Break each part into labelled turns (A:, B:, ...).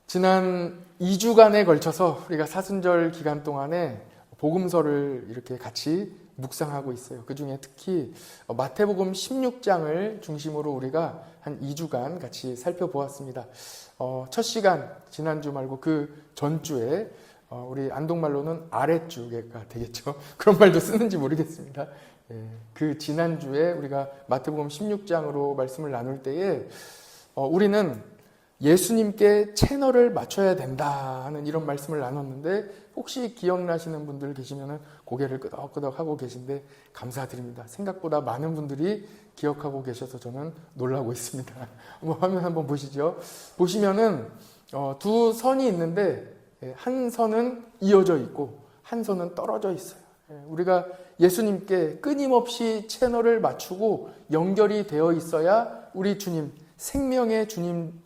A: 지난 2주간에 걸쳐서 우리가 사순절 기간 동안에 복음서를 이렇게 같이 묵상하고 있어요. 그 중에 특히 마태복음 16장을 중심으로 우리가 한 2주간 같이 살펴보았습니다. 첫 시간, 지난주 말고 그 전주에 우리 안동말로는 아랫주가 되겠죠. 그런 말도 쓰는지 모르겠습니다. 그 지난주에 우리가 마태복음 16장으로 말씀을 나눌 때에 우리는 예수님께 채널을 맞춰야 된다 하는 이런 말씀을 나눴는데, 혹시 기억나시는 분들 계시면 고개를 끄덕끄덕 하고 계신데 감사드립니다. 생각보다 많은 분들이 기억하고 계셔서 저는 놀라고 있습니다. 화면 한번 보시죠. 보시면은 두 선이 있는데 한 선은 이어져 있고 한 선은 떨어져 있어요. 우리가 예수님께 끊임없이 채널을 맞추고 연결이 되어 있어야 우리 주님, 생명의 주님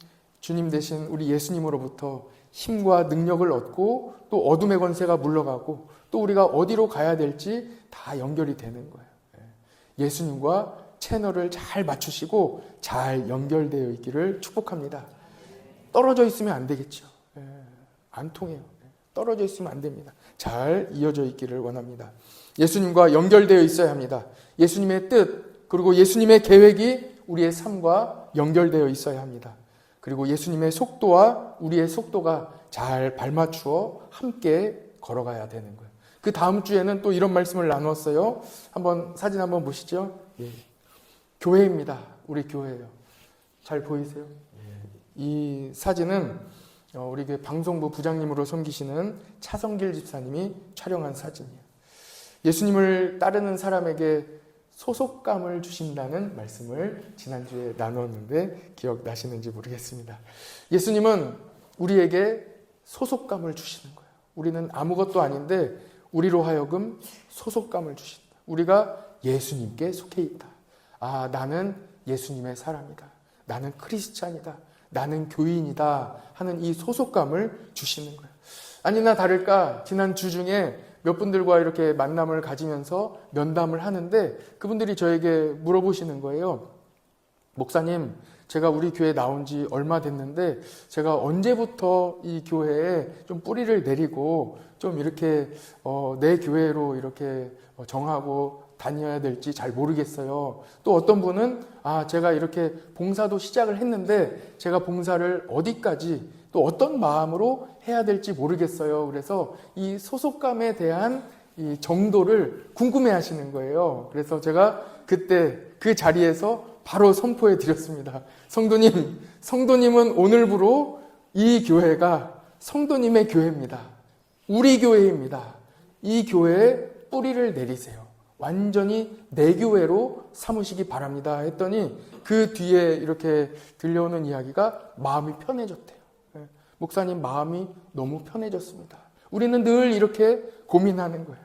A: 되신 우리 예수님으로부터 힘과 능력을 얻고 또 어둠의 권세가 물러가고 또 우리가 어디로 가야 될지 다 연결이 되는 거예요. 예수님과 채널을 잘 맞추시고 잘 연결되어 있기를 축복합니다. 떨어져 있으면 안 되겠죠. 안 통해요. 떨어져 있으면 안 됩니다. 잘 이어져 있기를 원합니다. 예수님과 연결되어 있어야 합니다. 예수님의 뜻 그리고 예수님의 계획이 우리의 삶과 연결되어 있어야 합니다. 그리고 예수님의 속도와 우리의 속도가 잘 발맞추어 함께 걸어가야 되는 거예요. 그 다음 주에는 또 이런 말씀을 나누었어요. 한번 사진 한번 보시죠. 교회입니다. 우리 교회예요. 잘 보이세요? 이 사진은 우리 방송부 부장님으로 섬기시는 차성길 집사님이 촬영한 사진이에요. 예수님을 따르는 사람에게 소속감을 주신다는 말씀을 지난주에 나누었는데 기억나시는지 모르겠습니다. 예수님은 우리에게 소속감을 주시는 거예요. 우리는 아무것도 아닌데 우리로 하여금 소속감을 주신다. 우리가 예수님께 속해 있다. 아, 나는 예수님의 사람이다. 나는 크리스찬이다. 나는 교인이다 하는 이 소속감을 주시는 거예요. 아니나 다를까 지난 주 중에 몇 분들과 이렇게 만남을 가지면서 면담을 하는데 그분들이 저에게 물어보시는 거예요. 목사님, 제가 우리 교회 나온 지 얼마 됐는데 제가 언제부터 이 교회에 좀 뿌리를 내리고 좀 이렇게 내 교회로 이렇게 정하고 다녀야 될지 잘 모르겠어요. 또 어떤 분은 제가 이렇게 봉사도 시작을 했는데 제가 봉사를 어디까지 또 어떤 마음으로 해야 될지 모르겠어요. 그래서 이 소속감에 대한 이 정도를 궁금해 하시는 거예요. 그래서 제가 그때 그 자리에서 바로 선포해 드렸습니다. 성도님은 오늘부로 이 교회가 성도님의 교회입니다. 우리 교회입니다. 이 교회에 뿌리를 내리세요. 완전히 내 교회로 삼으시기 바랍니다. 했더니 그 뒤에 이렇게 들려오는 이야기가 마음이 편해졌대요. 목사님, 마음이 너무 편해졌습니다. 우리는 늘 이렇게 고민하는 거예요.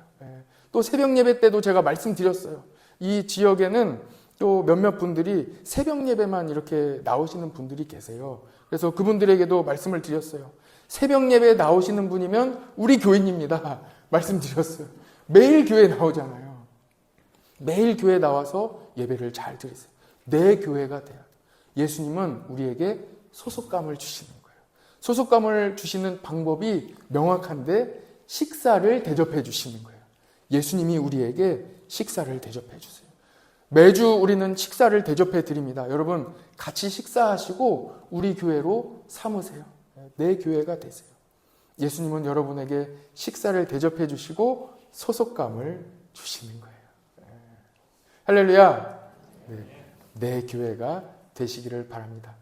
A: 또 새벽 예배 때도 제가 말씀드렸어요. 이 지역에는 또 몇몇 분들이 새벽 예배만 이렇게 나오시는 분들이 계세요. 그래서 그분들에게도 말씀을 드렸어요. 새벽 예배에 나오시는 분이면 우리 교인입니다. 말씀드렸어요. 매일 교회 나오잖아요. 매일 교회 나와서 예배를 잘 드리세요. 내 교회가 돼야 돼요. 예수님은 우리에게 소속감을 주시는 거예요. 소속감을 주시는 방법이 명확한데 식사를 대접해 주시는 거예요. 예수님이 우리에게 식사를 대접해 주세요. 매주 우리는 식사를 대접해 드립니다. 여러분, 같이 식사하시고 우리 교회로 삼으세요. 내 교회가 되세요. 예수님은 여러분에게 식사를 대접해 주시고 소속감을 주시는 거예요. 할렐루야. 내 교회가 되시기를 바랍니다.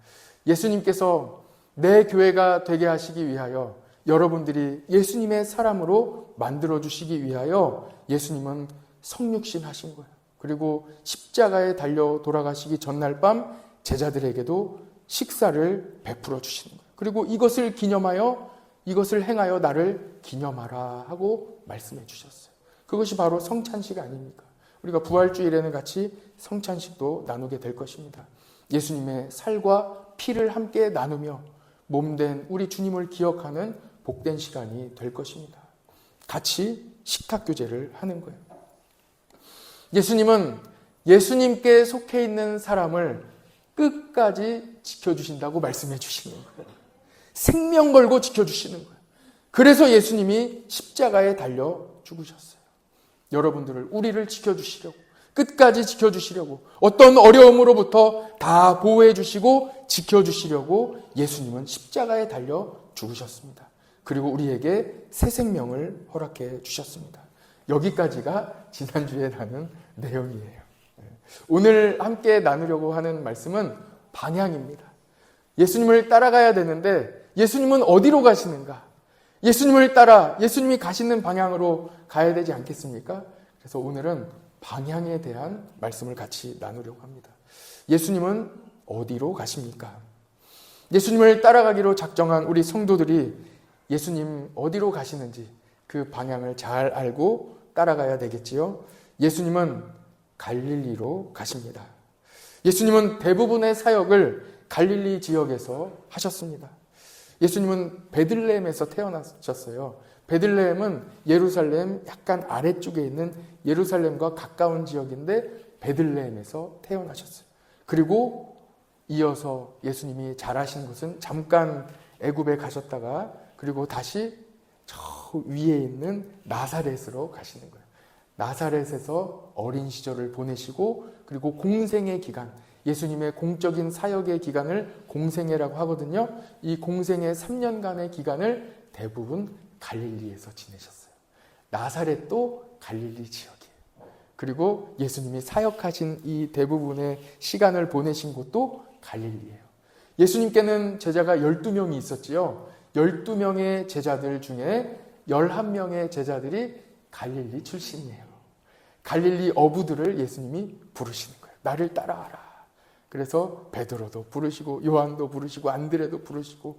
A: 예수님께서 내 교회가 되게 하시기 위하여, 여러분들이 예수님의 사람으로 만들어주시기 위하여 예수님은 성육신 하신 거예요. 그리고 십자가에 달려 돌아가시기 전날 밤 제자들에게도 식사를 베풀어 주시는 거예요. 그리고 이것을 기념하여, 이것을 행하여 나를 기념하라 하고 말씀해 주셨어요. 그것이 바로 성찬식 아닙니까? 우리가 부활주일에는 같이 성찬식도 나누게 될 것입니다. 예수님의 살과 피를 함께 나누며 몸된 우리 주님을 기억하는 복된 시간이 될 것입니다. 같이 식탁교제를 하는 거예요. 예수님은 예수님께 속해 있는 사람을 끝까지 지켜주신다고 말씀해 주시는 거예요. 생명 걸고 지켜주시는 거예요. 그래서 예수님이 십자가에 달려 죽으셨어요. 여러분들을, 우리를 지켜주시려고, 끝까지 지켜주시려고, 어떤 어려움으로부터 다 보호해 주시고 지켜주시려고 예수님은 십자가에 달려 죽으셨습니다. 그리고 우리에게 새 생명을 허락해 주셨습니다. 여기까지가 지난주에 나눈 내용이에요. 오늘 함께 나누려고 하는 말씀은 방향입니다. 예수님을 따라가야 되는데 예수님은 어디로 가시는가? 예수님을 따라 예수님이 가시는 방향으로 가야 되지 않겠습니까? 그래서 오늘은 방향에 대한 말씀을 같이 나누려고 합니다. 예수님은 어디로 가십니까? 예수님을 따라가기로 작정한 우리 성도들이 예수님 어디로 가시는지 그 방향을 잘 알고 따라가야 되겠지요. 예수님은 갈릴리로 가십니다. 예수님은 대부분의 사역을 갈릴리 지역에서 하셨습니다. 예수님은 베들레헴에서 태어나셨어요. 베들레헴은 예루살렘 약간 아래쪽에 있는 예루살렘과 가까운 지역인데 베들레헴에서 태어나셨어요. 그리고 이어서 예수님이 잘하신 곳은 잠깐 애굽에 가셨다가 그리고 다시 저 위에 있는 나사렛으로 가시는 거예요. 나사렛에서 어린 시절을 보내시고 그리고 공생의 기간, 예수님의 공적인 사역의 기간을 공생애라고 하거든요. 이 공생애 3년간의 기간을 대부분 갈릴리에서 지내셨어요. 나사렛도 갈릴리 지역이에요. 그리고 예수님이 사역하신 이 대부분의 시간을 보내신 곳도 갈릴리예요. 예수님께는 제자가 12명이 있었지요. 12명의 제자들 중에 11명의 제자들이 갈릴리 출신이에요. 갈릴리 어부들을 예수님이 부르시는 거예요. 나를 따라와라. 그래서 베드로도 부르시고 요한도 부르시고 안드레도 부르시고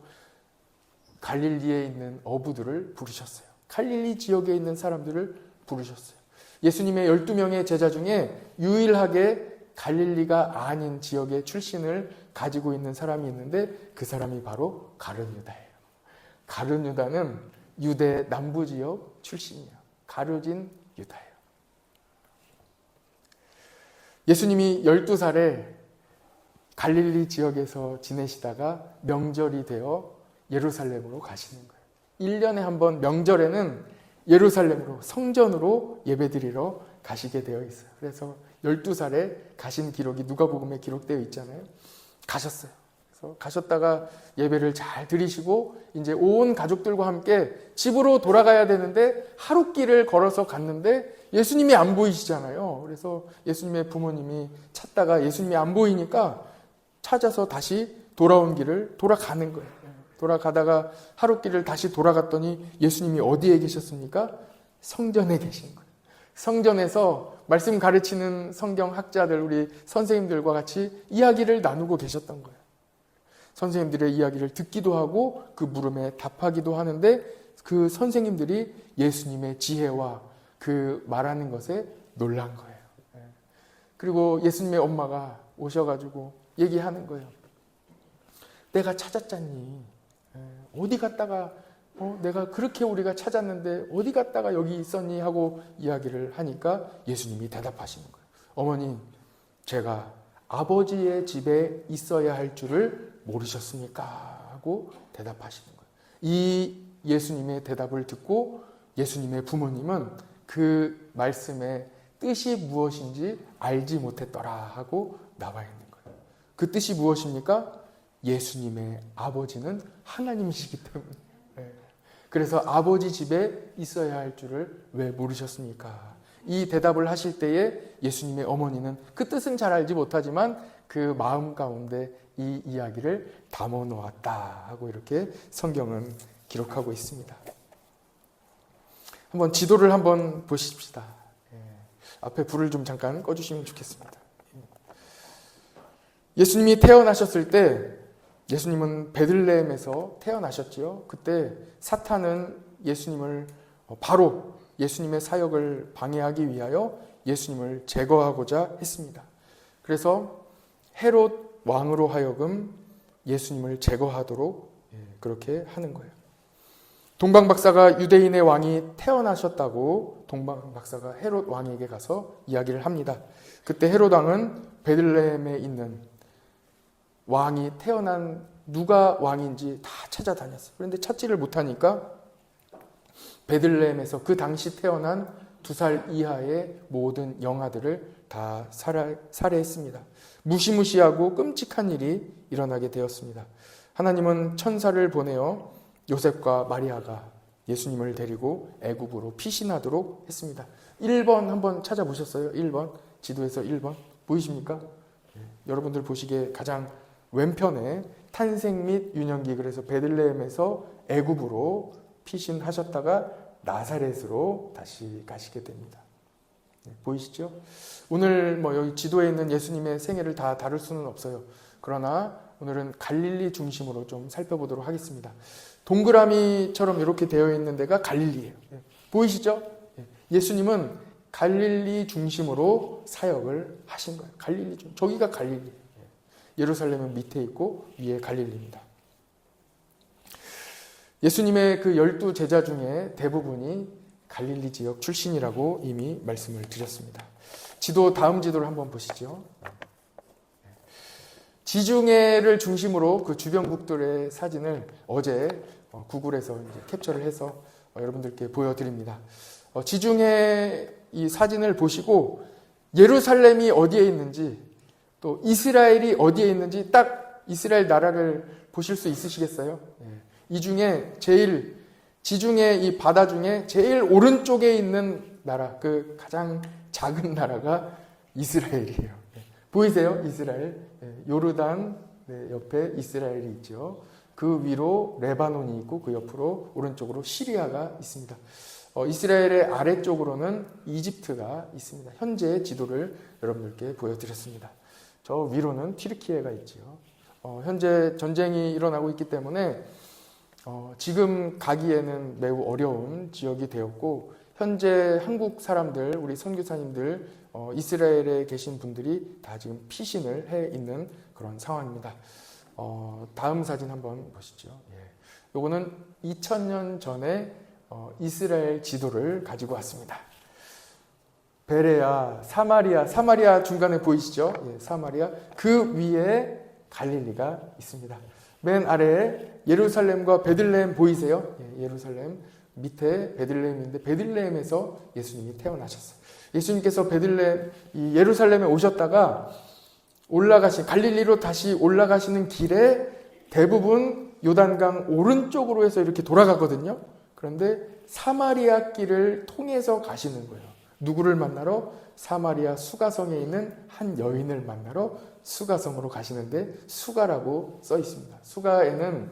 A: 갈릴리에 있는 어부들을 부르셨어요. 갈릴리 지역에 있는 사람들을 부르셨어요. 예수님의 12명의 제자 중에 유일하게 갈릴리가 아닌 지역의 출신을 가지고 있는 사람이 있는데 그 사람이 바로 가룟 유다예요. 가룟 유다는 유대 남부 지역 출신이에요. 가룟진 유다예요. 예수님이 12살에 갈릴리 지역에서 지내시다가 명절이 되어 예루살렘으로 가시는 거예요. 1년에 한 번 명절에는 예루살렘으로 성전으로 예배드리러 가시게 되어 있어요. 그래서 12살에 가신 기록이 누가복음에 기록되어 있잖아요. 가셨어요. 그래서 가셨다가 예배를 잘 드리시고 이제 온 가족들과 함께 집으로 돌아가야 되는데 하룻길을 걸어서 갔는데 예수님이 안 보이시잖아요. 그래서 예수님의 부모님이 찾다가 예수님이 안 보이니까 찾아서 다시 돌아온 길을 돌아가는 거예요. 돌아가다가 하룻길을 다시 돌아갔더니 예수님이 어디에 계셨습니까? 성전에 계신 거예요. 성전에서 말씀 가르치는 성경학자들, 우리 선생님들과 같이 이야기를 나누고 계셨던 거예요. 선생님들의 이야기를 듣기도 하고 그 물음에 답하기도 하는데 그 선생님들이 예수님의 지혜와 그 말하는 것에 놀란 거예요. 그리고 예수님의 엄마가 오셔가지고 얘기하는 거예요. 내가 찾았잖니. 어디 갔다가 내가 그렇게 우리가 찾았는데 어디 갔다가 여기 있었니 하고 이야기를 하니까 예수님이 대답하시는 거예요. 어머니, 제가 아버지의 집에 있어야 할 줄을 모르셨습니까? 하고 대답하시는 거예요. 이 예수님의 대답을 듣고 예수님의 부모님은 그 말씀의 뜻이 무엇인지 알지 못했더라 하고 나와 있는 거예요. 그 뜻이 무엇입니까? 예수님의 아버지는 하나님이시기 때문에. 그래서 아버지 집에 있어야 할 줄을 왜 모르셨습니까? 이 대답을 하실 때에 예수님의 어머니는 그 뜻은 잘 알지 못하지만 그 마음 가운데 이 이야기를 담아 놓았다 하고 이렇게 성경은 기록하고 있습니다. 한번 지도를 한번 보십시다. 앞에 불을 좀 잠깐 꺼주시면 좋겠습니다. 예수님이 태어나셨을 때 예수님은 베들레헴에서 태어나셨지요. 그때 사탄은 예수님을 바로 예수님의 사역을 방해하기 위하여 예수님을 제거하고자 했습니다. 그래서 헤롯 왕으로 하여금 예수님을 제거하도록 그렇게 하는 거예요. 동방박사가 유대인의 왕이 태어나셨다고 동방박사가 헤롯 왕에게 가서 이야기를 합니다. 그때 헤롯 왕은 베들레헴에 있는 왕이 태어난 누가 왕인지 다 찾아다녔어요. 그런데 찾지를 못하니까 베들레헴에서 그 당시 태어난 2살 이하의 모든 영아들을 다 살해했습니다. 무시무시하고 끔찍한 일이 일어나게 되었습니다. 하나님은 천사를 보내어 요셉과 마리아가 예수님을 데리고 애굽으로 피신하도록 했습니다. 1번 한번 찾아보셨어요? 1번 지도에서 1번 보이십니까? 여러분들 보시기에 가장 왼편에 탄생 및 유년기, 그래서 베들레헴에서 애굽으로 피신하셨다가 나사렛으로 다시 가시게 됩니다. 보이시죠? 오늘 여기 지도에 있는 예수님의 생애를 다 다룰 수는 없어요. 그러나 오늘은 갈릴리 중심으로 좀 살펴보도록 하겠습니다. 동그라미처럼 이렇게 되어 있는 데가 갈릴리예요. 보이시죠? 예수님은 갈릴리 중심으로 사역을 하신 거예요. 갈릴리 중, 저기가 갈릴리. 예루살렘은 밑에 있고 위에 갈릴리입니다. 예수님의 그 12제자 중에 대부분이 갈릴리 지역 출신이라고 이미 말씀을 드렸습니다. 다음 지도를 한번 보시죠. 지중해를 중심으로 그 주변국들의 사진을 어제 구글에서 이제 캡처를 해서 여러분들께 보여드립니다. 지중해 이 사진을 보시고 예루살렘이 어디에 있는지, 또 이스라엘이 어디에 있는지 딱 이스라엘 나라를 보실 수 있으시겠어요? 이 중에 지중해 이 바다 중에 제일 오른쪽에 있는 나라, 그 가장 작은 나라가 이스라엘이에요. 보이세요? 이스라엘. 요르단 옆에 이스라엘이 있죠. 그 위로 레바논이 있고 그 옆으로 오른쪽으로 시리아가 있습니다. 이스라엘의 아래쪽으로는 이집트가 있습니다. 현재의 지도를 여러분들께 보여드렸습니다. 저 위로는 튀르키예가 있죠. 현재 전쟁이 일어나고 있기 때문에 지금 가기에는 매우 어려운 지역이 되었고, 현재 한국 사람들, 우리 선교사님들, 이스라엘에 계신 분들이 다 지금 피신을 해 있는 그런 상황입니다. 다음 사진 한번 보시죠. 요거는 2000년 전에 이스라엘 지도를 가지고 왔습니다. 베레아, 사마리아 중간에 보이시죠? 사마리아. 그 위에 갈릴리가 있습니다. 맨 아래에 예루살렘과 베들레헴 보이세요? 예루살렘 밑에 베들레헴인데, 베들레헴에서 예수님이 태어나셨어요. 예수님께서 예루살렘에 오셨다가 갈릴리로 다시 올라가시는 길에 대부분 요단강 오른쪽으로 해서 이렇게 돌아가거든요. 그런데 사마리아 길을 통해서 가시는 거예요. 누구를 만나러? 사마리아 수가성에 있는 한 여인을 만나러 수가성으로 가시는데, 수가라고 써 있습니다. 수가에는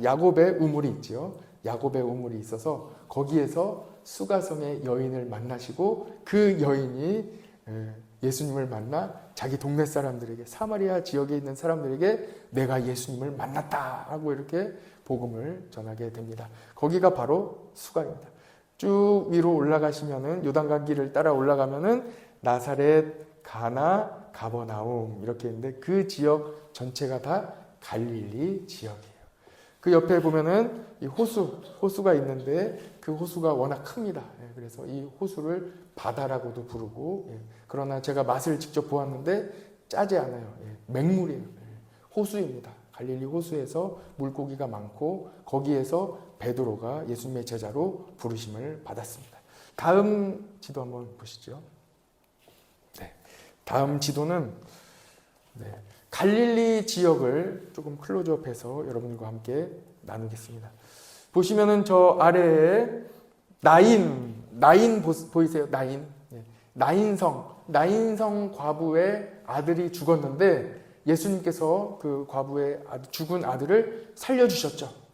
A: 야곱의 우물이 있죠. 야곱의 우물이 있어서 거기에서 수가성의 여인을 만나시고, 그 여인이 예수님을 만나 자기 동네 사람들에게, 사마리아 지역에 있는 사람들에게 내가 예수님을 만났다 하고 이렇게 복음을 전하게 됩니다. 거기가 바로 수가입니다. 쭉 위로 올라가시면은, 요단강 길을 따라 올라가면은 나사렛, 가나, 가버나움 이렇게 있는데, 그 지역 전체가 다 갈릴리 지역이에요. 그 옆에 보면은 이 호수가 있는데, 그 호수가 워낙 큽니다. 그래서 이 호수를 바다라고도 부르고, 그러나 제가 맛을 직접 보았는데 짜지 않아요. 맹물이에요. 호수입니다. 갈릴리 호수에서 물고기가 많고, 거기에서 베드로가 예수님의 제자로 부르심을 받았습니다. 다음 지도 한번 보시죠. 다음 지도는 갈릴리 지역을 조금 클로즈업해서 여러분들과 함께 나누겠습니다. 보시면은 저 아래에 나인 보이세요? 나인성 과부의 아들이 죽었는데, 예수님께서 그 과부의 죽은 아들을 살려주셨죠.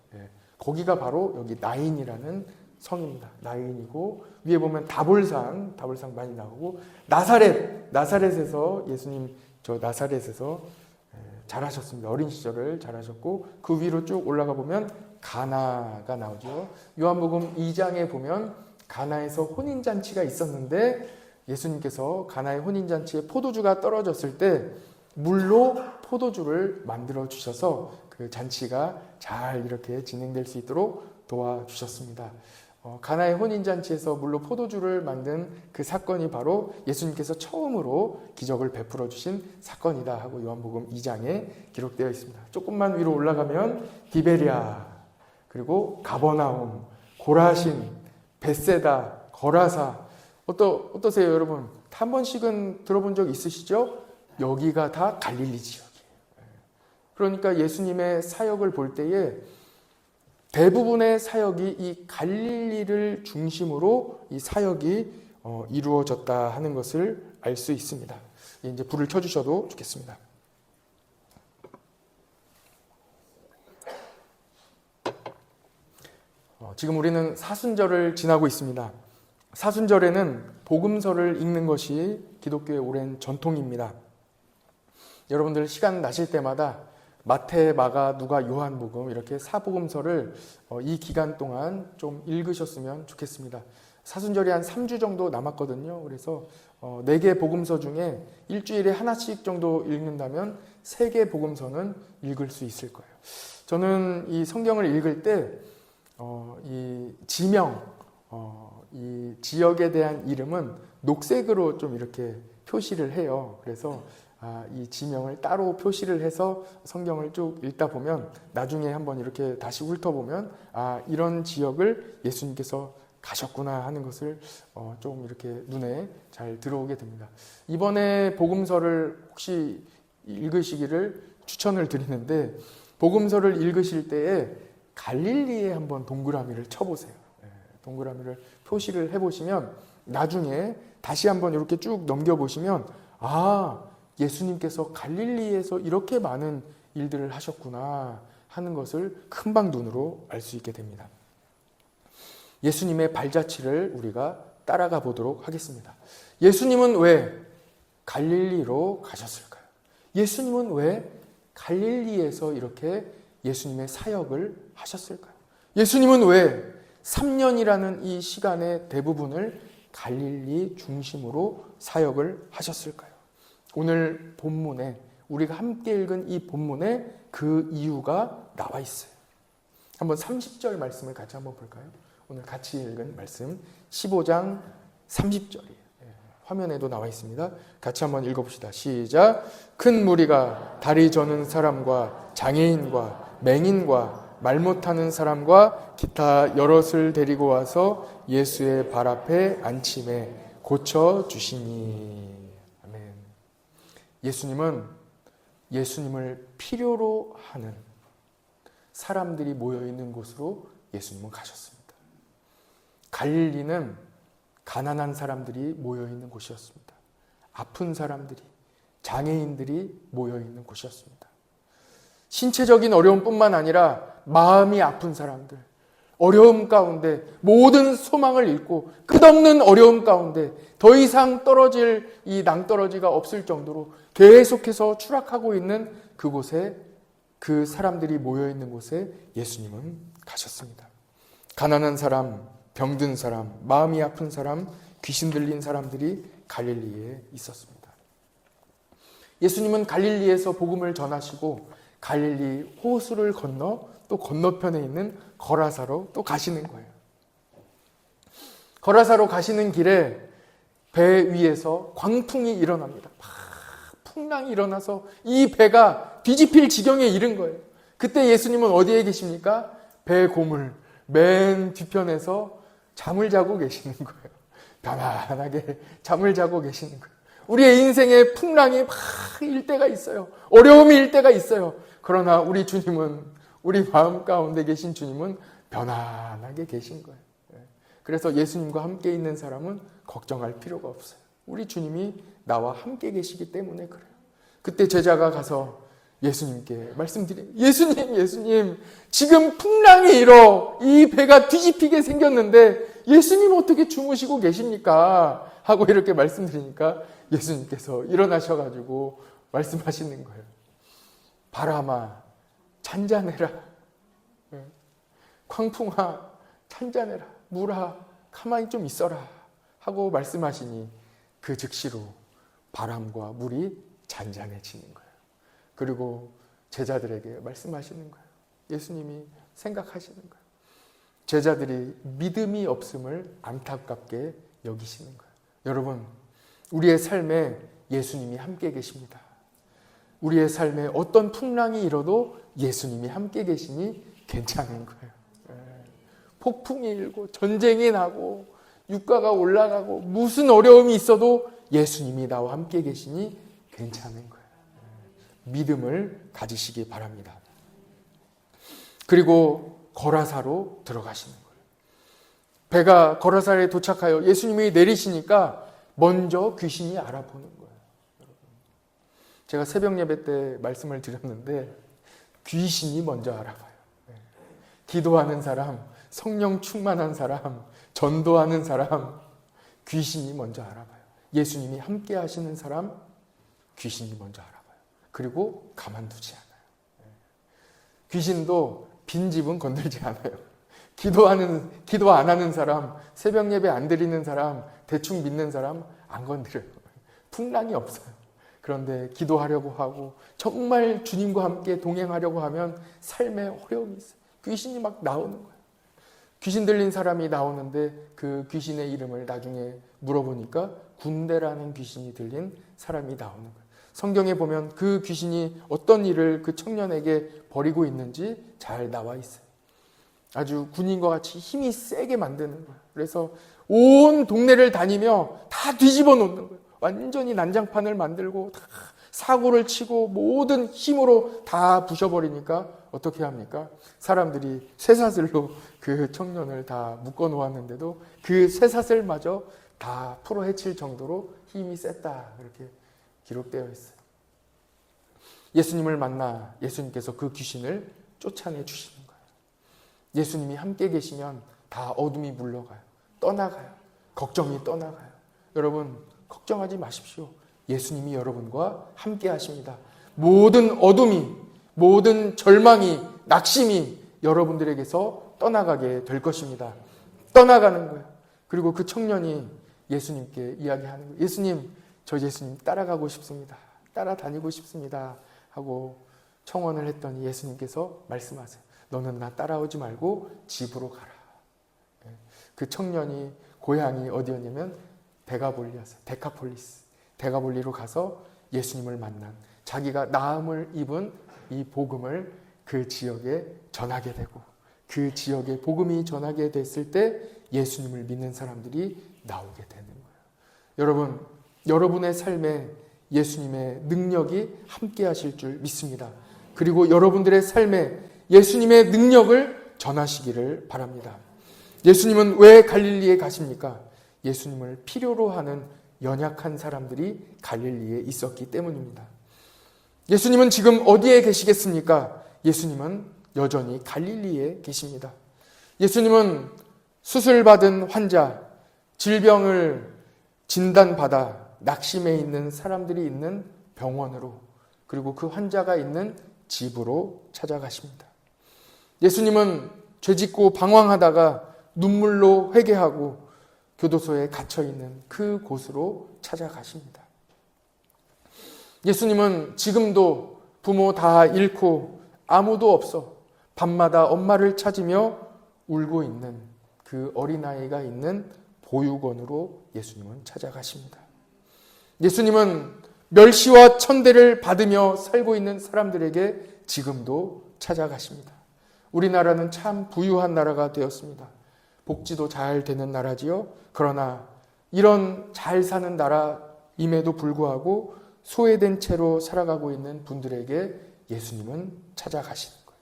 A: 거기가 바로 여기 나인이라는 성입니다. 나인이고, 위에 보면 다볼산 많이 나오고, 나사렛에서 예수님 나사렛에서 자라셨습니다. 어린 시절을 자라셨고, 그 위로 쭉 올라가 보면 가나가 나오죠. 요한복음 2장에 보면 가나에서 혼인잔치가 있었는데, 예수님께서 가나의 혼인잔치에 포도주가 떨어졌을 때 물로 포도주를 만들어 주셔서 그 잔치가 잘 이렇게 진행될 수 있도록 도와주셨습니다. 가나의 혼인잔치에서 물로 포도주를 만든 그 사건이 바로 예수님께서 처음으로 기적을 베풀어 주신 사건이다 하고 요한복음 2장에 기록되어 있습니다. 조금만 위로 올라가면 디베리아, 그리고 가버나움, 고라신, 벳세다, 거라사. 어떠세요 여러분? 한 번씩은 들어본 적 있으시죠? 여기가 다 갈릴리 지역이에요. 그러니까 예수님의 사역을 볼 때에 대부분의 사역이 이 갈릴리를 중심으로 이 사역이 이루어졌다 하는 것을 알 수 있습니다. 이제 불을 켜주셔도 좋겠습니다. 지금 우리는 사순절을 지나고 있습니다. 사순절에는 복음서를 읽는 것이 기독교의 오랜 전통입니다. 여러분들 시간 나실 때마다 마태, 마가, 누가, 요한복음 이렇게 사복음서를 이 기간 동안 좀 읽으셨으면 좋겠습니다. 사순절이 한 3주 정도 남았거든요. 그래서 4개 복음서 중에 일주일에 하나씩 정도 읽는다면 3개 복음서는 읽을 수 있을 거예요. 저는 이 성경을 읽을 때 이 지명, 이 지역에 대한 이름은 녹색으로 좀 이렇게 표시를 해요. 그래서 이 지명을 따로 표시를 해서 성경을 쭉 읽다 보면 나중에 한번 이렇게 다시 훑어보면 이런 지역을 예수님께서 가셨구나 하는 것을 좀 이렇게 눈에 잘 들어오게 됩니다. 이번에 복음서를 혹시 읽으시기를 추천을 드리는데 복음서를 읽으실 때에 갈릴리에 한번 동그라미를 쳐보세요. 동그라미를 표시를 해보시면 나중에 다시 한번 이렇게 쭉 넘겨보시면 예수님께서 갈릴리에서 이렇게 많은 일들을 하셨구나 하는 것을 금방 눈으로 알 수 있게 됩니다. 예수님의 발자취를 우리가 따라가 보도록 하겠습니다. 예수님은 왜 갈릴리로 가셨을까요? 예수님은 왜 갈릴리에서 이렇게 예수님의 사역을 하셨을까요? 예수님은 왜 3년이라는 이 시간의 대부분을 갈릴리 중심으로 사역을 하셨을까요? 오늘 본문에 우리가 함께 읽은 이 본문에 그 이유가 나와 있어요. 한번 30절 말씀을 같이 한번 볼까요? 오늘 같이 읽은 말씀 15장 30절이에요. 화면에도 나와 있습니다. 같이 한번 읽어봅시다. 시작. 큰 무리가 다리 저는 사람과 장애인과 맹인과 말 못하는 사람과 기타 여럿을 데리고 와서 예수의 발 앞에 앉힘에 고쳐주시니. 아멘. 예수님은 예수님을 필요로 하는 사람들이 모여있는 곳으로 예수님은 가셨습니다. 갈릴리는 가난한 사람들이 모여있는 곳이었습니다. 아픈 사람들이, 장애인들이 모여있는 곳이었습니다. 신체적인 어려움뿐만 아니라 마음이 아픈 사람들, 어려움 가운데 모든 소망을 잃고 끝없는 어려움 가운데 더 이상 떨어질 이 낭떠러지가 없을 정도로 계속해서 추락하고 있는 그곳에, 그 사람들이 모여있는 곳에 예수님은 가셨습니다. 가난한 사람, 병든 사람, 마음이 아픈 사람, 귀신 들린 사람들이 갈릴리에 있었습니다. 예수님은 갈릴리에서 복음을 전하시고 갈릴리 호수를 건너 또 건너편에 있는 거라사로 또 가시는 거예요. 거라사로 가시는 길에 배 위에서 광풍이 일어납니다. 풍랑이 일어나서 이 배가 뒤집힐 지경에 이른 거예요. 그때 예수님은 어디에 계십니까? 배 고물 맨 뒤편에서 잠을 자고 계시는 거예요. 편안하게 잠을 자고 계시는 거예요. 우리의 인생에 풍랑이 막 일 때가 있어요. 어려움이 일 때가 있어요. 그러나 우리 주님은, 우리 마음 가운데 계신 주님은 편안하게 계신 거예요. 그래서 예수님과 함께 있는 사람은 걱정할 필요가 없어요. 우리 주님이 나와 함께 계시기 때문에 그래요. 그때 제자가 가서 예수님께 말씀드려요. 예수님, 지금 풍랑이 일어 이 배가 뒤집히게 생겼는데 예수님 어떻게 주무시고 계십니까? 하고 이렇게 말씀드리니까 예수님께서 일어나셔가지고 말씀하시는 거예요. 바람아, 잔잔해라. 광풍아, 잔잔해라. 물아, 가만히 좀 있어라. 하고 말씀하시니 그 즉시로 바람과 물이 잔잔해지는 거예요. 그리고 제자들에게 말씀하시는 거예요. 예수님이 생각하시는 거예요. 제자들이 믿음이 없음을 안타깝게 여기시는 거예요. 여러분, 우리의 삶에 예수님이 함께 계십니다. 우리의 삶에 어떤 풍랑이 일어도 예수님이 함께 계시니 괜찮은 거예요. 폭풍이 일고 전쟁이 나고 유가가 올라가고 무슨 어려움이 있어도 예수님이 나와 함께 계시니 괜찮은 거예요. 믿음을 가지시기 바랍니다. 그리고 거라사로 들어가시는 거예요. 배가 거라사에 도착하여 예수님이 내리시니까 먼저 귀신이 알아보는 거예요. 제가 새벽 예배 때 말씀을 드렸는데 귀신이 먼저 알아봐요. 기도하는 사람, 성령 충만한 사람, 전도하는 사람, 귀신이 먼저 알아봐요. 예수님이 함께 하시는 사람, 귀신이 먼저 알아봐요. 그리고 가만두지 않아요. 귀신도 빈집은 건들지 않아요. 기도 안 하는 사람, 새벽 예배 안 드리는 사람, 대충 믿는 사람 안 건드려요. 풍랑이 없어요. 그런데 기도하려고 하고 정말 주님과 함께 동행하려고 하면 삶에 어려움이 있어요. 귀신이 막 나오는 거예요. 귀신 들린 사람이 나오는데 그 귀신의 이름을 나중에 물어보니까 군대라는 귀신이 들린 사람이 나오는 거예요. 성경에 보면 그 귀신이 어떤 일을 그 청년에게 벌이고 있는지 잘 나와 있어요. 아주 군인과 같이 힘이 세게 만드는 거예요. 그래서 온 동네를 다니며 다 뒤집어 놓는 거예요. 완전히 난장판을 만들고 다 사고를 치고 모든 힘으로 다 부셔버리니까 어떻게 합니까? 사람들이 쇠사슬로 그 청년을 다 묶어 놓았는데도 그 쇠사슬마저 다 풀어 헤칠 정도로 힘이 셌다. 그렇게 기록되어 있어요. 예수님을 만나 예수님께서 그 귀신을 쫓아내 주시는 거예요. 예수님이 함께 계시면 다 어둠이 물러가요. 떠나가요. 걱정이 떠나가요. 여러분, 걱정하지 마십시오. 예수님이 여러분과 함께 하십니다. 모든 어둠이, 모든 절망이, 낙심이 여러분들에게서 떠나가게 될 것입니다. 떠나가는 거예요. 그리고 그 청년이 예수님께 이야기하는 거예요. 예수님, 저 예수님 따라가고 싶습니다. 따라다니고 싶습니다. 하고 청원을 했더니 예수님께서 말씀하세요. 너는 나 따라오지 말고 집으로 가라. 그 청년이 고향이 어디였냐면 데가볼리였어요. 데가볼리로 가서 예수님을 만난, 자기가 나음을 입은 이 복음을 그 지역에 전하게 되고, 그 지역에 복음이 전하게 됐을 때 예수님을 믿는 사람들이 나오게 되는 거예요. 여러분, 여러분의 삶에 예수님의 능력이 함께 하실 줄 믿습니다. 그리고 여러분들의 삶에 예수님의 능력을 전하시기를 바랍니다. 예수님은 왜 갈릴리에 가십니까? 예수님을 필요로 하는 연약한 사람들이 갈릴리에 있었기 때문입니다. 예수님은 지금 어디에 계시겠습니까? 예수님은 여전히 갈릴리에 계십니다. 예수님은 수술받은 환자, 질병을 진단받아 낙심해 있는 사람들이 있는 병원으로, 그리고 그 환자가 있는 집으로 찾아가십니다. 예수님은 죄짓고 방황하다가 눈물로 회개하고 교도소에 갇혀있는 그 곳으로 찾아가십니다. 예수님은 지금도 부모 다 잃고 아무도 없어 밤마다 엄마를 찾으며 울고 있는 그 어린아이가 있는 보육원으로 예수님은 찾아가십니다. 예수님은 멸시와 천대를 받으며 살고 있는 사람들에게 지금도 찾아가십니다. 우리나라는 참 부유한 나라가 되었습니다. 복지도 잘 되는 나라지요. 그러나 이런 잘 사는 나라임에도 불구하고 소외된 채로 살아가고 있는 분들에게 예수님은 찾아가시는 거예요.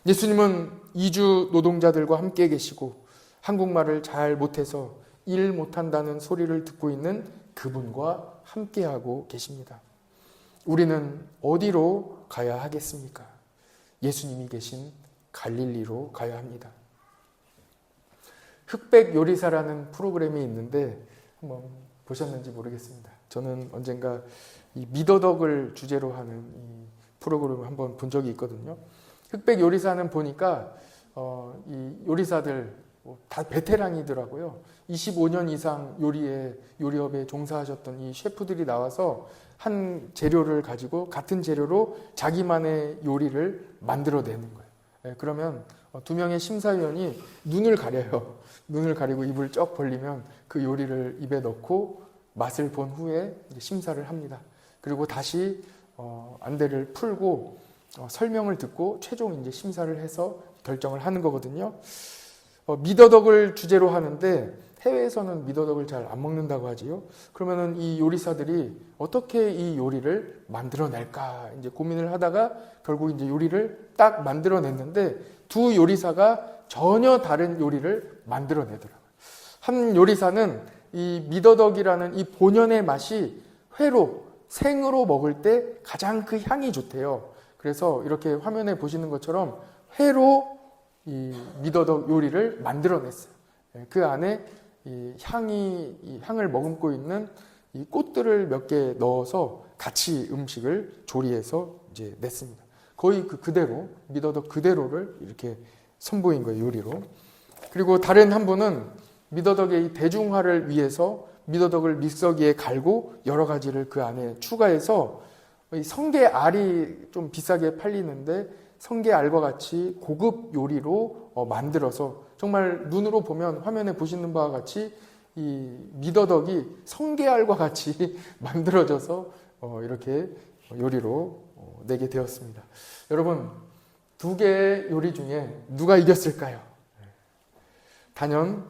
A: 예수님은 이주 노동자들과 함께 계시고 한국말을 잘 못해서 일 못한다는 소리를 듣고 있는 그분과 함께하고 계십니다. 우리는 어디로 가야 하겠습니까? 예수님이 계신 갈릴리로 가야 합니다. 흑백 요리사라는 프로그램이 있는데 한번 보셨는지 모르겠습니다. 저는 언젠가 이 미더덕을 주제로 하는 이 프로그램을 한번 본 적이 있거든요. 흑백 요리사는 보니까 이 요리사들 다 베테랑이더라고요. 25년 이상 요리업에 종사하셨던 이 셰프들이 나와서 한 재료를 가지고 같은 재료로 자기만의 요리를 만들어내는 거예요. 그러면 두 명의 심사위원이 눈을 가려요. 눈을 가리고 입을 쩍 벌리면 그 요리를 입에 넣고 맛을 본 후에 이제 심사를 합니다. 그리고 다시 안대를 풀고 설명을 듣고 최종 이제 심사를 해서 결정을 하는 거거든요. 미더덕을 주제로 하는데 해외에서는 미더덕을 잘 안 먹는다고 하지요. 그러면은 이 요리사들이 어떻게 이 요리를 만들어낼까 이제 고민을 하다가 결국 이제 요리를 딱 만들어냈는데 두 요리사가 전혀 다른 요리를 만들어내더라고요. 한 요리사는 이 미더덕이라는 이 본연의 맛이 회로 생으로 먹을 때 가장 그 향이 좋대요. 그래서 이렇게 화면에 보시는 것처럼 회로 이 미더덕 요리를 만들어냈어요. 그 안에 이 향을 머금고 있는 이 꽃들을 몇 개 넣어서 같이 음식을 조리해서 이제 냈습니다. 거의 그대로 미더덕 그대로를 이렇게 선보인 거예요, 요리로. 그리고 다른 한 분은 미더덕의 이 대중화를 위해서 미더덕을 믹서기에 갈고 여러 가지를 그 안에 추가해서 이 성게알이 좀 비싸게 팔리는데 성게알과 같이 고급 요리로 만들어서 정말 눈으로 보면 화면에 보시는 바와 같이 이 미더덕이 성게알과 같이 만들어져서 이렇게 요리로 내게 되었습니다. 여러분, 두 개의 요리 중에 누가 이겼을까요? 단연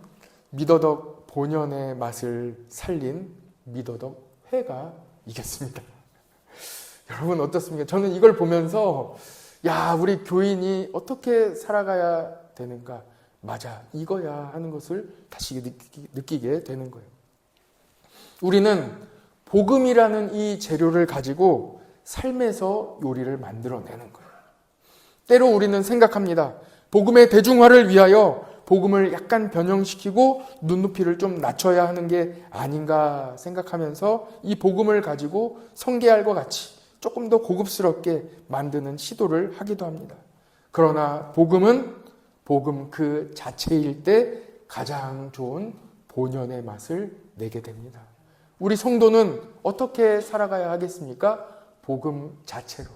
A: 미더덕 본연의 맛을 살린 미더덕 회가 이겼습니다. 여러분 어떻습니까? 저는 이걸 보면서 야, 우리 교인이 어떻게 살아가야 되는가? 맞아, 이거야 하는 것을 다시 느끼게 되는 거예요. 우리는 복음이라는 이 재료를 가지고 삶에서 요리를 만들어내는 거예요. 때로 우리는 생각합니다. 복음의 대중화를 위하여 복음을 약간 변형시키고 눈높이를 좀 낮춰야 하는 게 아닌가 생각하면서 이 복음을 가지고 성게알과 같이 조금 더 고급스럽게 만드는 시도를 하기도 합니다. 그러나 복음은 복음 그 자체일 때 가장 좋은 본연의 맛을 내게 됩니다. 우리 성도는 어떻게 살아가야 하겠습니까? 복음 자체로,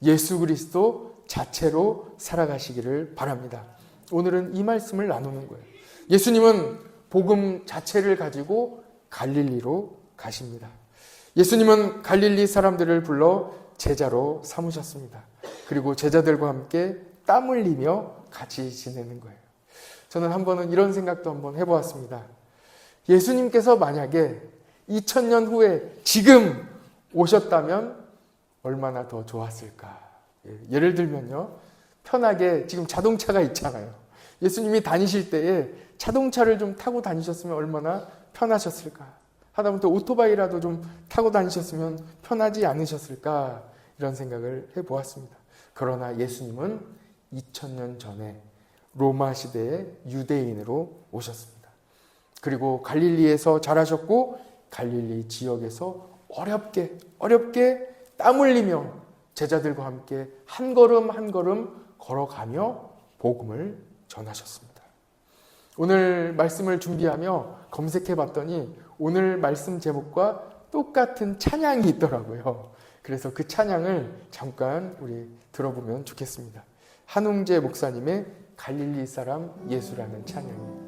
A: 예수 그리스도 자체로 살아가시기를 바랍니다. 오늘은 이 말씀을 나누는 거예요. 예수님은 복음 자체를 가지고 갈릴리로 가십니다. 예수님은 갈릴리 사람들을 불러 제자로 삼으셨습니다. 그리고 제자들과 함께 땀 흘리며 같이 지내는 거예요. 저는 한 번은 이런 생각도 한번 해보았습니다. 예수님께서 만약에 2000년 후에 지금 오셨다면 얼마나 더 좋았을까. 예를 들면요, 편하게 지금 자동차가 있잖아요. 예수님이 다니실 때에 자동차를 좀 타고 다니셨으면 얼마나 편하셨을까. 하다못해 오토바이라도 좀 타고 다니셨으면 편하지 않으셨을까. 이런 생각을 해보았습니다. 그러나 예수님은 2000년 전에 로마 시대의 유대인으로 오셨습니다. 그리고 갈릴리에서 자라셨고 갈릴리 지역에서 어렵게 땀 흘리며 제자들과 함께 한 걸음 한 걸음 걸어가며 복음을 전하셨습니다. 오늘 말씀을 준비하며 검색해 봤더니 오늘 말씀 제목과 똑같은 찬양이 있더라고요. 그래서 그 찬양을 잠깐 우리 들어보면 좋겠습니다. 한웅재 목사님의 갈릴리 사람 예수라는 찬양입니다.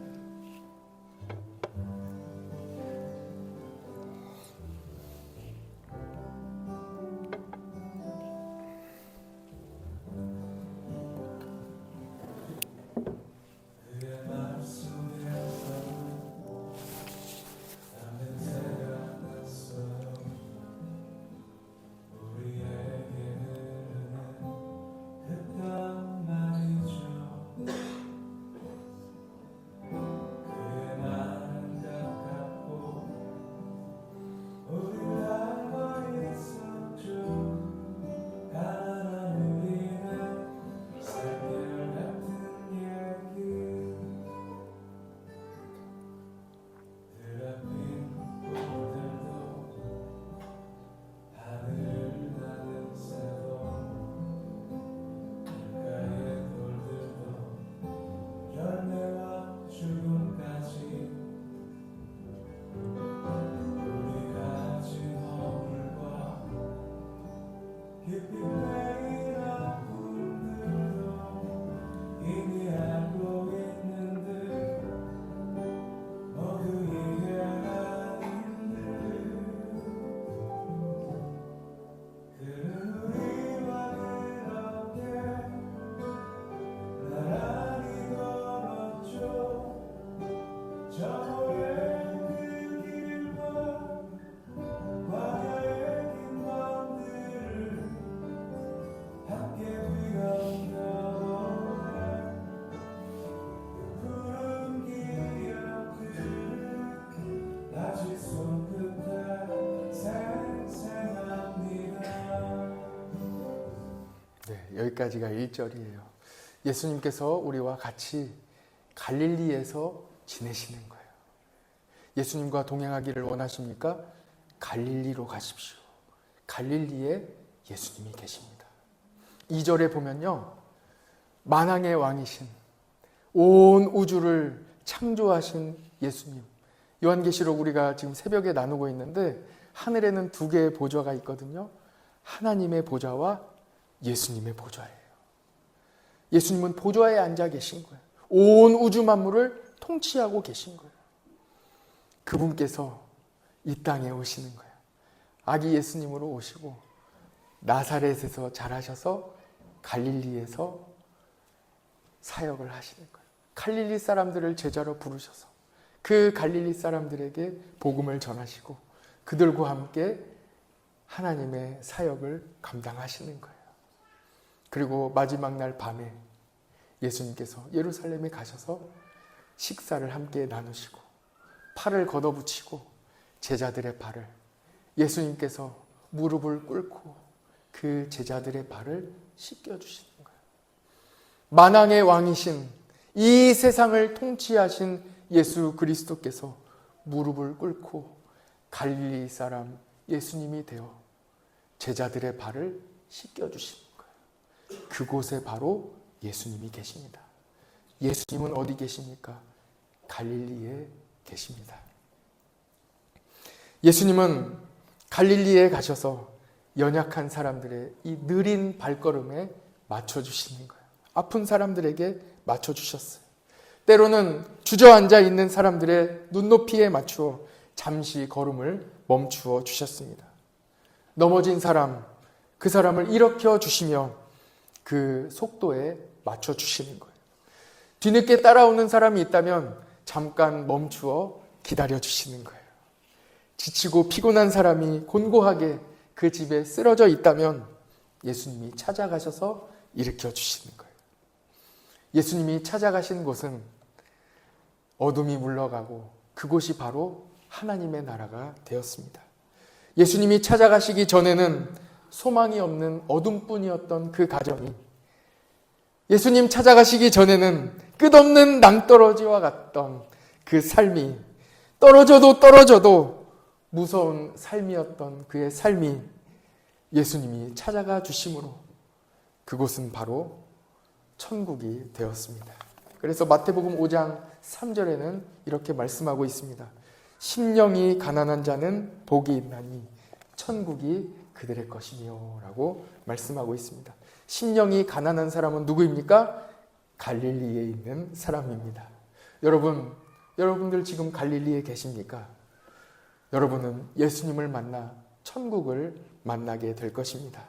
A: 여기까지가 1절이에요. 예수님께서 우리와 같이 갈릴리에서 지내시는 거예요. 예수님과 동행하기를 원하십니까? 갈릴리로 가십시오. 갈릴리에 예수님이 계십니다. 2절에 보면요, 만왕의 왕이신, 온 우주를 창조하신 예수님. 요한계시록 우리가 지금 새벽에 나누고 있는데 하늘에는 두 개의 보좌가 있거든요. 하나님의 보좌와 예수님의 보좌예요. 예수님은 보좌에 앉아 계신 거예요. 온 우주 만물을 통치하고 계신 거예요. 그분께서 이 땅에 오시는 거예요. 아기 예수님으로 오시고 나사렛에서 자라셔서 갈릴리에서 사역을 하시는 거예요. 갈릴리 사람들을 제자로 부르셔서 그 갈릴리 사람들에게 복음을 전하시고 그들과 함께 하나님의 사역을 감당하시는 거예요. 그리고 마지막 날 밤에 예수님께서 예루살렘에 가셔서 식사를 함께 나누시고 팔을 걷어붙이고 제자들의 발을, 예수님께서 무릎을 꿇고 그 제자들의 발을 씻겨주시는 거예요. 만왕의 왕이신, 이 세상을 통치하신 예수 그리스도께서 무릎을 꿇고 갈릴리 사람 예수님이 되어 제자들의 발을 씻겨주시는 거예요. 그곳에 바로 예수님이 계십니다. 예수님은 어디 계십니까? 갈릴리에 계십니다. 예수님은 갈릴리에 가셔서 연약한 사람들의 이 느린 발걸음에 맞춰주시는 거예요. 아픈 사람들에게 맞춰주셨어요. 때로는 주저앉아 있는 사람들의 눈높이에 맞추어 잠시 걸음을 멈추어 주셨습니다. 넘어진 사람, 그 사람을 일으켜 주시며 그 속도에 맞춰 주시는 거예요. 뒤늦게 따라오는 사람이 있다면 잠깐 멈추어 기다려 주시는 거예요. 지치고 피곤한 사람이 곤고하게 그 집에 쓰러져 있다면 예수님이 찾아가셔서 일으켜 주시는 거예요. 예수님이 찾아가신 곳은 어둠이 물러가고 그곳이 바로 하나님의 나라가 되었습니다. 예수님이 찾아가시기 전에는 소망이 없는 어둠뿐이었던 그 가정이, 예수님 찾아가시기 전에는 끝없는 낭떠러지와 같던 그 삶이, 떨어져도 무서운 삶이었던 그의 삶이 예수님이 찾아가 주심으로 그곳은 바로 천국이 되었습니다. 그래서 마태복음 5장 3절에는 이렇게 말씀하고 있습니다. 심령이 가난한 자는 복이 있나니 천국이 그들의 것이며 라고 말씀하고 있습니다. 심령이 가난한 사람은 누구입니까? 갈릴리에 있는 사람입니다. 여러분들 지금 갈릴리에 계십니까? 여러분은 예수님을 만나 천국을 만나게 될 것입니다.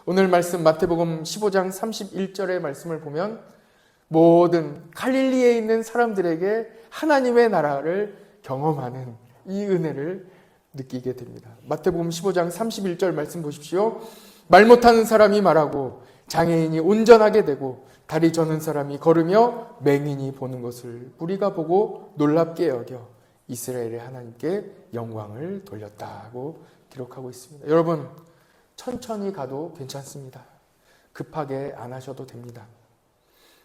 A: 오늘 말씀 마태복음 15장 31절의 말씀을 보면 모든 갈릴리에 있는 사람들에게 하나님의 나라를 경험하는 이 은혜를 느끼게 됩니다. 마태복음 15장 31절 말씀 보십시오. 말 못하는 사람이 말하고 장애인이 온전하게 되고 다리 저는 사람이 걸으며 맹인이 보는 것을 우리가 보고 놀랍게 여겨 이스라엘의 하나님께 영광을 돌렸다고 기록하고 있습니다. 여러분, 천천히 가도 괜찮습니다. 급하게 안 하셔도 됩니다.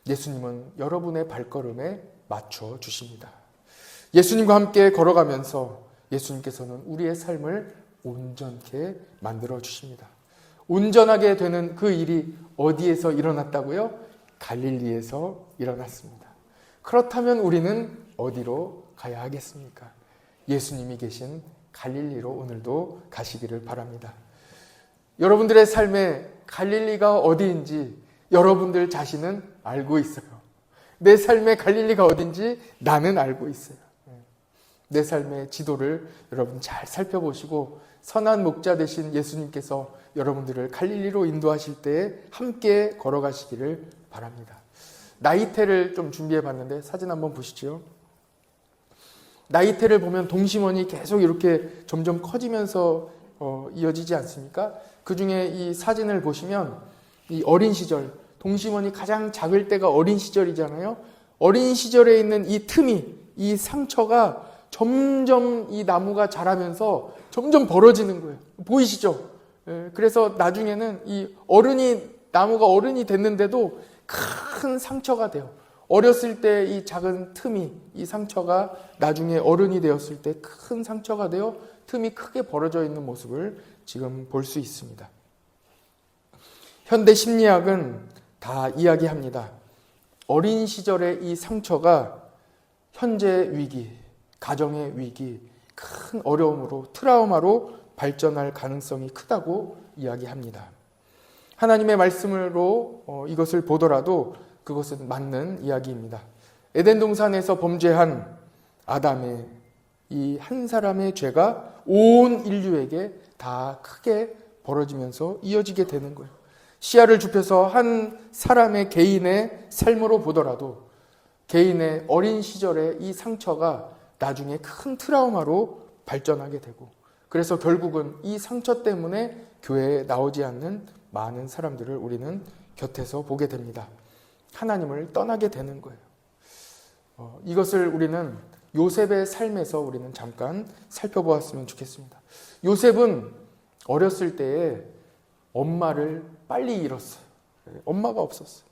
A: 예수님은 여러분의 발걸음에 맞춰 주십니다. 예수님과 함께 걸어가면서 예수님께서는 우리의 삶을 온전케 만들어 주십니다. 온전하게 되는 그 일이 어디에서 일어났다고요? 갈릴리에서 일어났습니다. 그렇다면 우리는 어디로 가야 하겠습니까? 예수님이 계신 갈릴리로 오늘도 가시기를 바랍니다. 여러분들의 삶에 갈릴리가 어디인지 여러분들 자신은 알고 있어요. 내 삶의 갈릴리가 어딘지 나는 알고 있어요. 내 삶의 지도를 여러분 잘 살펴보시고 선한 목자 되신 예수님께서 여러분들을 갈릴리로 인도하실 때에 함께 걸어가시기를 바랍니다. 나이테를 좀 준비해 봤는데 사진 한번 보시죠. 나이테를 보면 동심원이 계속 이렇게 점점 커지면서 이어지지 않습니까? 그 중에 이 사진을 보시면 이 어린 시절, 동심원이 가장 작을 때가 어린 시절이잖아요. 어린 시절에 있는 이 틈이, 이 상처가 점점 이 나무가 자라면서 점점 벌어지는 거예요. 보이시죠? 그래서 나중에는 이 어른이 나무가 어른이 됐는데도 큰 상처가 돼요. 어렸을 때 이 작은 틈이, 이 상처가 나중에 어른이 되었을 때 큰 상처가 되어 틈이 크게 벌어져 있는 모습을 지금 볼 수 있습니다. 현대 심리학은 다 이야기합니다. 어린 시절의 이 상처가 현재 위기, 가정의 위기, 큰 어려움으로, 트라우마로 발전할 가능성이 크다고 이야기합니다. 하나님의 말씀으로 이것을 보더라도 그것은 맞는 이야기입니다. 에덴 동산에서 범죄한 아담의 이 한 사람의 죄가 온 인류에게 다 크게 벌어지면서 이어지게 되는 거예요. 시야를 좁혀서 한 사람의 개인의 삶으로 보더라도 개인의 어린 시절의 이 상처가 나중에 큰 트라우마로 발전하게 되고, 그래서 결국은 이 상처 때문에 교회에 나오지 않는 많은 사람들을 우리는 곁에서 보게 됩니다. 하나님을 떠나게 되는 거예요. 이것을 우리는 요셉의 삶에서 우리는 잠깐 살펴보았으면 좋겠습니다. 요셉은 어렸을 때에 엄마를 빨리 잃었어요. 엄마가 없었어요.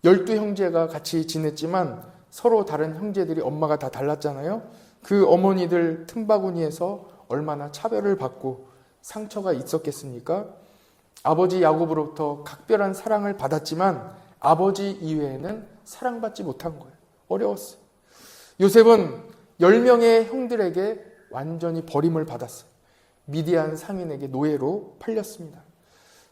A: 12형제가 같이 지냈지만 서로 다른 형제들이 엄마가 다 달랐잖아요. 그 어머니들 틈바구니에서 얼마나 차별을 받고 상처가 있었겠습니까? 아버지 야곱으로부터 각별한 사랑을 받았지만 아버지 이외에는 사랑받지 못한 거예요. 어려웠어요. 요셉은 10명의 형들에게 완전히 버림을 받았어요. 미디안 상인에게 노예로 팔렸습니다.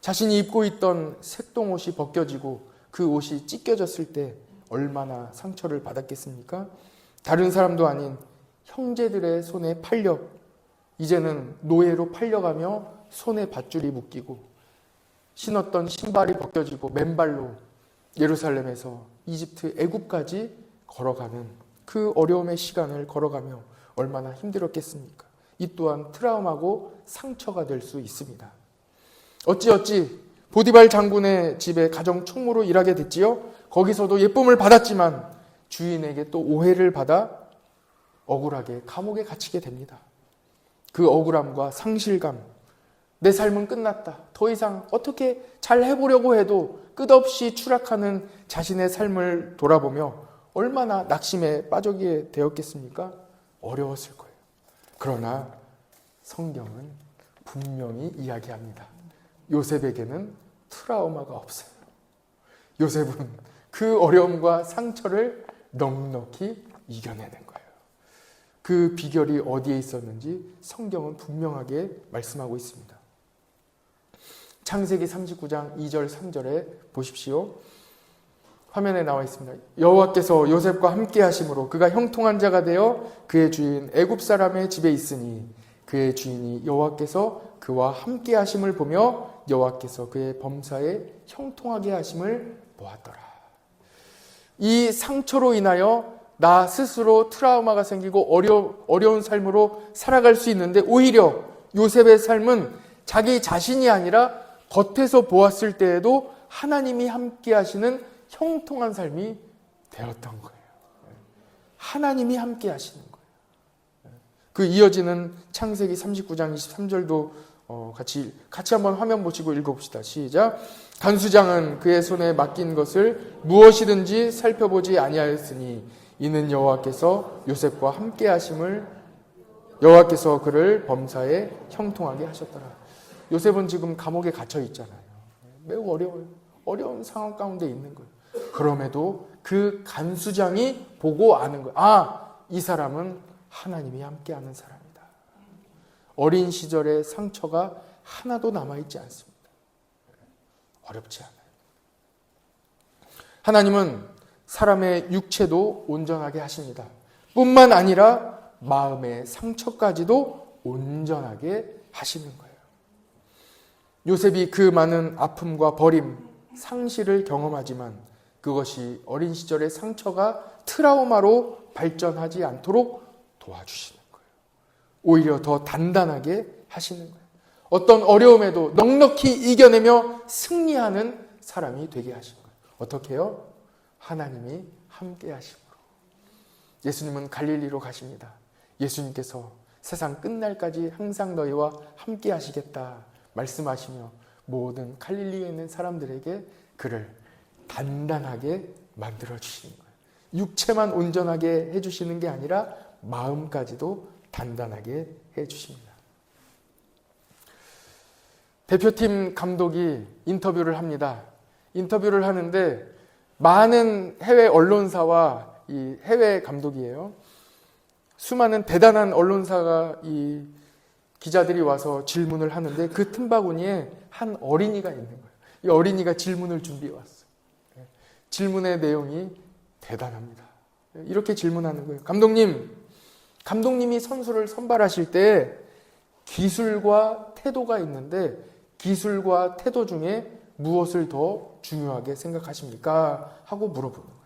A: 자신이 입고 있던 색동옷이 벗겨지고 그 옷이 찢겨졌을 때 얼마나 상처를 받았겠습니까? 다른 사람도 아닌 형제들의 손에 팔려 이제는 노예로 팔려가며 손에 밧줄이 묶이고 신었던 신발이 벗겨지고 맨발로 예루살렘에서 이집트 애굽까지 걸어가는 그 어려움의 시간을 걸어가며 얼마나 힘들었겠습니까? 이 또한 트라우마고 상처가 될 수 있습니다. 어찌어찌 보디발 장군의 집에 가정 총무로 일하게 됐지요. 거기서도 예쁨을 받았지만 주인에게 또 오해를 받아 억울하게 감옥에 갇히게 됩니다. 그 억울함과 상실감, 내 삶은 끝났다. 더 이상 어떻게 잘 해보려고 해도 끝없이 추락하는 자신의 삶을 돌아보며 얼마나 낙심에 빠지게 되었겠습니까? 어려웠을 거예요. 그러나 성경은 분명히 이야기합니다. 요셉에게는 트라우마가 없어요. 요셉은 그 어려움과 상처를 넉넉히 이겨내는 거예요. 그 비결이 어디에 있었는지 성경은 분명하게 말씀하고 있습니다. 창세기 39장 2절 3절에 보십시오. 화면에 나와 있습니다. 여호와께서 요셉과 함께 하심으로 그가 형통한 자가 되어 그의 주인 애굽 사람의 집에 있으니 그의 주인이 여호와께서 그와 함께 하심을 보며 여호와께서 그의 범사에 형통하게 하심을 보았더라. 이 상처로 인하여 나 스스로 트라우마가 생기고 어려운 삶으로 살아갈 수 있는데 오히려 요셉의 삶은 자기 자신이 아니라 겉에서 보았을 때에도 하나님이 함께 하시는 형통한 삶이 되었던 거예요. 하나님이 함께 하시는 거예요. 그 이어지는 창세기 39장 23절도 같이 한번 화면 보시고 읽어봅시다. 시작. 간수장은 그의 손에 맡긴 것을 무엇이든지 살펴보지 아니하였으니 이는 여호와께서 요셉과 함께 하심을 여호와께서 그를 범사에 형통하게 하셨더라. 요셉은 지금 감옥에 갇혀 있잖아요. 매우 어려워요. 어려운 상황 가운데 있는 거예요. 그럼에도 그 간수장이 보고 아는 거예요. 아, 이 사람은 하나님이 함께하는 사람이다. 어린 시절의 상처가 하나도 남아있지 않습니다. 어렵지 않아요. 하나님은 사람의 육체도 온전하게 하십니다. 뿐만 아니라 마음의 상처까지도 온전하게 하시는 거예요. 요셉이 그 많은 아픔과 버림, 상실을 경험하지만 그것이 어린 시절의 상처가 트라우마로 발전하지 않도록 도와주시는 거예요. 오히려 더 단단하게 하시는 거예요. 어떤 어려움에도 넉넉히 이겨내며 승리하는 사람이 되게 하신 거예요. 어떻게 해요? 하나님이 함께 하심으로. 예수님은 갈릴리로 가십니다. 예수님께서 세상 끝날까지 항상 너희와 함께 하시겠다 말씀하시며 모든 갈릴리에 있는 사람들에게 그를 단단하게 만들어 주시는 거예요. 육체만 온전하게 해주시는 게 아니라 마음까지도 단단하게 해주십니다. 대표팀 감독이 인터뷰를 합니다. 인터뷰를 하는데 많은 해외 언론사와 이 해외 감독이에요. 수많은 대단한 언론사가 이 기자들이 와서 질문을 하는데 그 틈바구니에 한 어린이가 있는 거예요. 이 어린이가 질문을 준비해 왔어요. 질문의 내용이 대단합니다. 이렇게 질문하는 거예요. 감독님이 선수를 선발하실 때 기술과 태도가 있는데 기술과 태도 중에 무엇을 더 중요하게 생각하십니까? 하고 물어보는 거예요.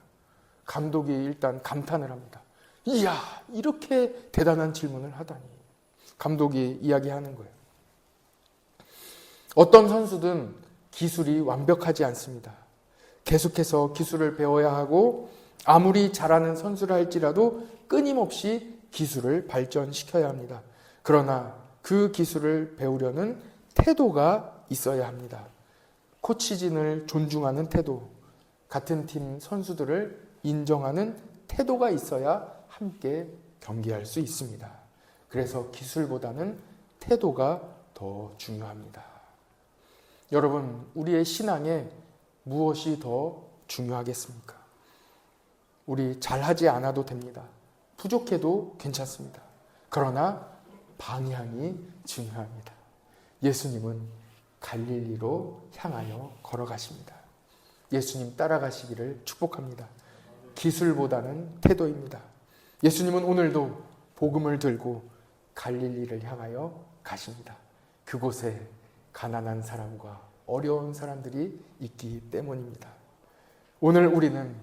A: 감독이 일단 감탄을 합니다. 이야, 이렇게 대단한 질문을 하다니. 감독이 이야기하는 거예요. 어떤 선수든 기술이 완벽하지 않습니다. 계속해서 기술을 배워야 하고 아무리 잘하는 선수라 할지라도 끊임없이 기술을 발전시켜야 합니다. 그러나 그 기술을 배우려는 태도가 있어야 합니다. 코치진을 존중하는 태도, 같은 팀 선수들을 인정하는 태도가 있어야 함께 경기할 수 있습니다. 그래서 기술보다는 태도가 더 중요합니다. 여러분, 우리의 신앙에 무엇이 더 중요하겠습니까? 우리 잘하지 않아도 됩니다. 부족해도 괜찮습니다. 그러나 방향이 중요합니다. 예수님은 갈릴리로 향하여 걸어가십니다. 예수님 따라가시기를 축복합니다. 기술보다는 태도입니다. 예수님은 오늘도 복음을 들고 갈릴리를 향하여 가십니다. 그곳에 가난한 사람과 어려운 사람들이 있기 때문입니다. 오늘 우리는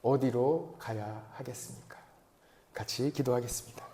A: 어디로 가야 하겠습니까? 같이 기도하겠습니다.